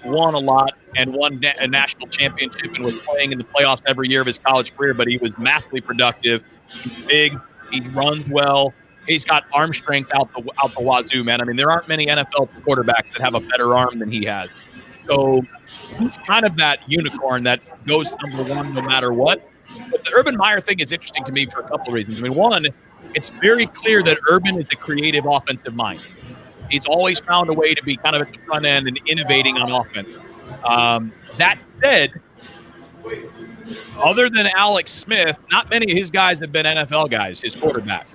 won a lot and won a national championship and was playing in the playoffs every year of his college career, but he was massively productive. He's big. He runs well. He's got arm strength out the wazoo, man. I mean, there aren't many NFL quarterbacks that have a better arm than he has. So he's kind of that unicorn that goes number one no matter what. But the Urban Meyer thing is interesting to me for a couple of reasons. I mean, one, it's very clear that Urban is a creative offensive mind. He's always found a way to be kind of at the front end and innovating on offense. That said, other than Alex Smith, not many of his guys have been NFL guys, his quarterbacks.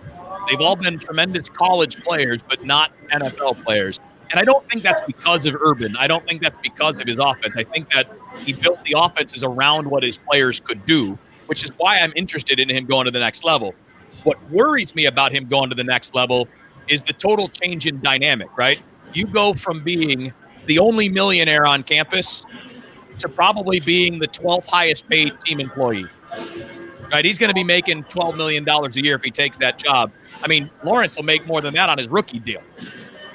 They've all been tremendous college players, but not NFL players. And I don't think that's because of Urban. I don't think that's because of his offense. I think that he built the offenses around what his players could do, which is why I'm interested in him going to the next level. What worries me about him going to the next level is the total change in dynamic, right? You go from being the only millionaire on campus to probably being the 12th highest paid team employee, right? He's going to be making $12 million a year if he takes that job. I mean, Lawrence will make more than that on his rookie deal.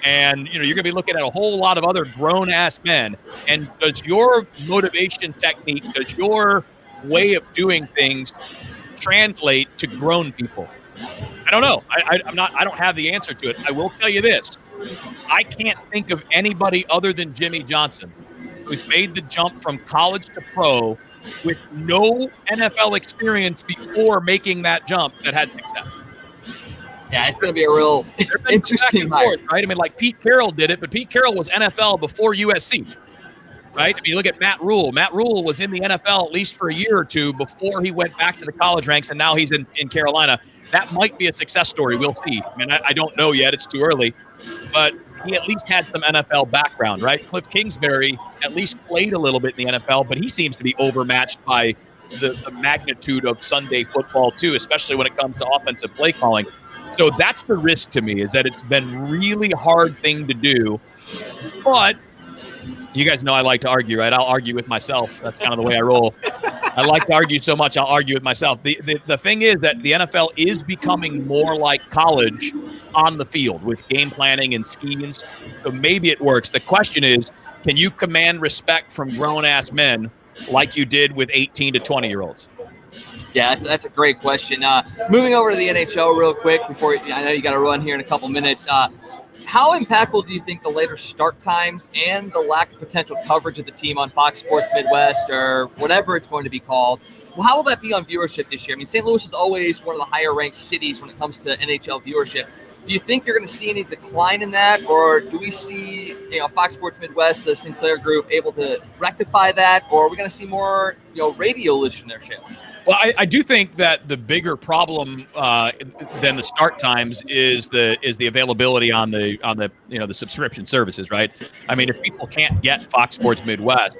And, you're going to be looking at a whole lot of other grown-ass men. And does your motivation technique, does your way of doing things translate to grown people? I don't know. I don't have the answer to it. I will tell you this. I can't think of anybody other than Jimmy Johnson who's made the jump from college to pro with no NFL experience before making that jump that had success.
Yeah, it's going to be a real interesting
forth, right? I mean, like Pete Carroll did it, but Pete Carroll was NFL before USC, right? I mean, you look at Matt Rule. Matt Rule was in the NFL at least for a year or two before he went back to the college ranks, and now he's in Carolina. That might be a success story. We'll see. I mean, I don't know yet. It's too early. But he at least had some NFL background, right? Cliff Kingsbury at least played a little bit in the NFL, but he seems to be overmatched by the magnitude of Sunday football, too, especially when it comes to offensive play calling. So that's the risk to me, is that it's been really hard thing to do. But you guys know I like to argue, right? I'll argue with myself. That's kind of the way I roll. I like to argue so much, I'll argue with myself. The thing is that the NFL is becoming more like college on the field with game planning and schemes. So maybe it works. The question is, can you command respect from grown-ass men like you did with 18 to 20-year-olds?
Yeah, that's a great question. Moving over to the NHL real quick before I know you got to run here in a couple minutes. How impactful do you think the later start times and the lack of potential coverage of the team on Fox Sports Midwest or whatever it's going to be called, well, how will that be on viewership this year? I mean, St. Louis is always one of the higher-ranked cities when it comes to NHL viewership. Do you think you're going to see any decline in that, or do we see Fox Sports Midwest, the Sinclair Group, able to rectify that, or are we going to see more radio listenership?
Well, I do think that the bigger problem than the start times is the availability on the the subscription services, right? I mean, if people can't get Fox Sports Midwest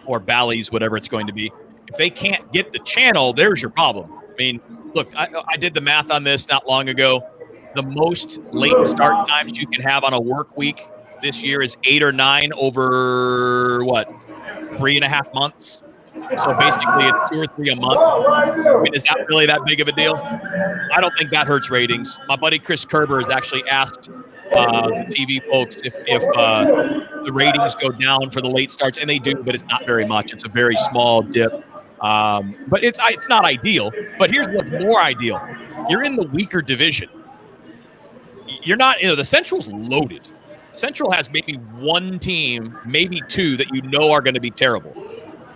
or Bally's, whatever it's going to be, if they can't get the channel, there's your problem. I mean, look, I did the math on this not long ago. The most late start times you can have on a work week this year is 8 or 9 over 3.5 months. So basically it's 2 or 3 a month. I mean, is that really that big of a deal? I don't think that hurts ratings. My buddy Chris Kerber has actually asked the TV folks if the ratings go down for the late starts, and they do, but it's not very much. It's a very small dip. But it's not ideal. But here's what's more ideal. You're in the weaker division. You're not, the Central's loaded. Central has maybe one team, maybe 2 that are going to be terrible.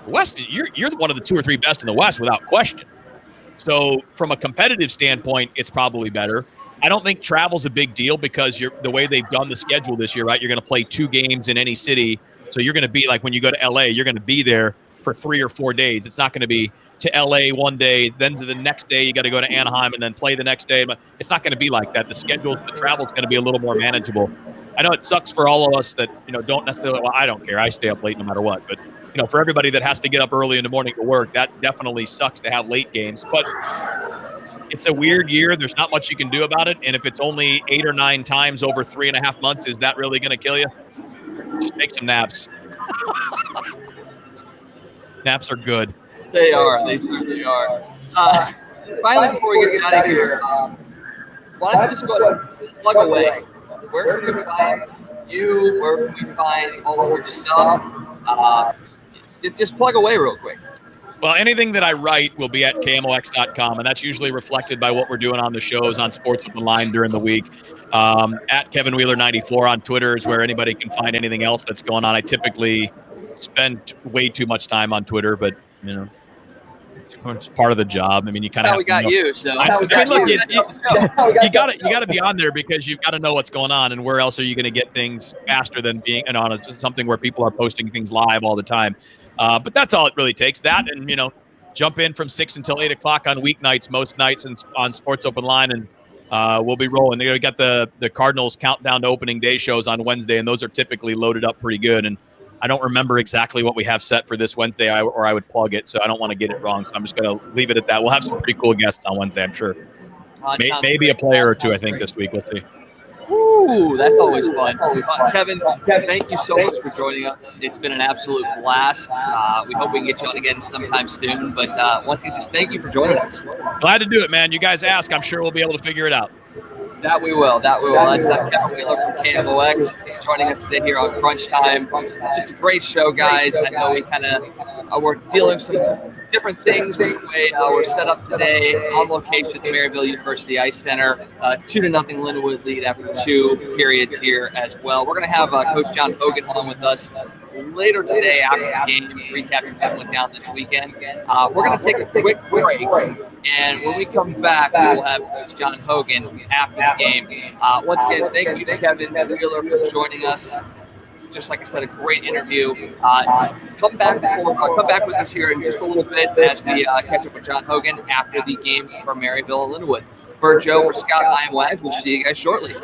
West, you're one of the 2 or 3 best in the West without question. So from a competitive standpoint, it's probably better. I don't think travel's a big deal because the way they've done the schedule this year, right? You're going to play 2 games in any city. So you're going to be like when you go to LA, you're going to be there for 3 or 4 days. It's not going to be to LA one day, then to the next day you got to go to Anaheim and then play the next day. It's not going to be like that. The travel is going to be a little more manageable. I know it sucks for all of us that don't necessarily. Well, I don't care. I stay up late no matter what. But for everybody that has to get up early in the morning to work, that definitely sucks to have late games. But it's a weird year. There's not much you can do about it. And if it's only 8 or 9 times over 3.5 months, is that really going to kill you? Just take some naps. Naps are good.
They are. They certainly are. Finally, before we get out of here, why don't you just go ahead and plug away? Where can we find you? Where can we find all of your stuff? Just plug away real quick.
Well, anything that I write will be at KMOX.com, and that's usually reflected by what we're doing on the shows on Sports Open Line during the week. At Kevin Wheeler 94 on Twitter is where anybody can find anything else that's going on. I typically spend way too much time on Twitter, but it's part of the job. I mean, you kind of.
We got you. So
you got to be on there because you've got to know what's going on, and where else are you going to get things faster than being on something where people are posting things live all the time. But that's all it really takes. That and jump in from 6 until 8 o'clock on weeknights, most nights, and on Sports Open Line, and we'll be rolling. We got the Cardinals countdown to opening day shows on Wednesday, and those are typically loaded up pretty good. And I don't remember exactly what we have set for this Wednesday, or I would plug it, so I don't want to get it wrong. So I'm just going to leave it at that. We'll have some pretty cool guests on Wednesday, I'm sure. Maybe a player or 2, I think, this week. We'll see.
Ooh, that's always fun. Kevin, thank you so much for joining us. It's been an absolute blast. We hope we can get you on again sometime soon. But once again, just thank you for joining us.
Glad to do it, man. You guys ask. I'm sure we'll be able to figure it out.
That we will. That's Kevin Wheeler from KMOX joining us today here on Crunch Time. Just a great show, guys. I know we kind of we're dealing with some different things with the way we're set up today on location at the Maryville University Ice Center. 2-0 Lindenwood lead after 2 periods here as well. We're going to have Coach John Hogan on with us later today after the game, recapping what went down this weekend. We're going to take a quick break, and when we come back, we will have Coach John Hogan after the game. Once again, thank you to Kevin Wheeler for joining us. Just like I said, a great interview. Come back with us here in just a little bit as we catch up with John Hogan after the game for Maryville and Lindenwood. For Joe, for Scott, I am Wags. We'll see you guys shortly.